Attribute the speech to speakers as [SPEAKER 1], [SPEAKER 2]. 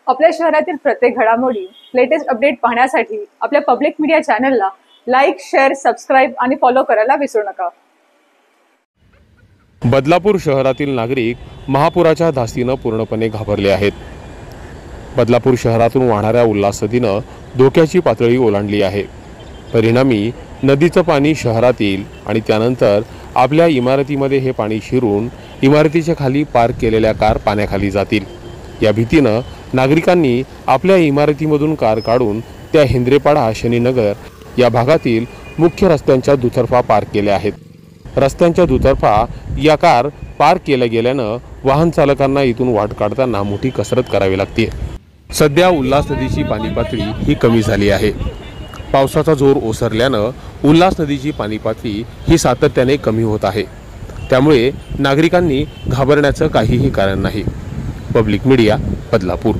[SPEAKER 1] आपल्या शहरातील प्रत्येक घडामोडी लेटेस्ट अपडेट पाहण्यासाठी आपल्या पब्लिक मीडिया चॅनलला लाईक, शेअर, सबस्क्राईब आणि फॉलो करायला विसरू नका।
[SPEAKER 2] बदलापूर शहरातील नागरिक महापुराच्या धास्तीने पूर्णपणे घाबरले आहेत। बदलापूर शहरातून वाहणाऱ्या उल्हास नदीने धोक्याची पातळी ओलांडली आहे। परिणामी नदीचं पाणी शहरात येईल आणि त्यानंतर आपल्या इमारतीमध्ये हे पाणी शिरून इमारतीच्या खाली पार्क केलेल्या कार पाण्याखाली जातील। या भीतीने नागरिकांनी आपल्या इमारतीमधून कार काढून त्या हिंद्रेपाडा शनीनगर या भागातील मुख्य रस्त्यांच्या दुतर्फा पार्क केल्या आहेत। रस्त्यांच्या दुतर्फा या कार पार्क केल्या गेल्याने वाहन चालकांना इथून वाट काढताना मोठी कसरत करावी लागते। सध्या उल्हास नदीची पाणी पातळी ही कमी झाली आहे। पावसाचा जोर ओसरल्याने उल्हास नदीची पाणी पातळी ही सातत्याने कमी होत आहे। त्यामुळे नागरिकांनी घाबरण्याचं काहीही कारण नाही। Public media, Badlapur.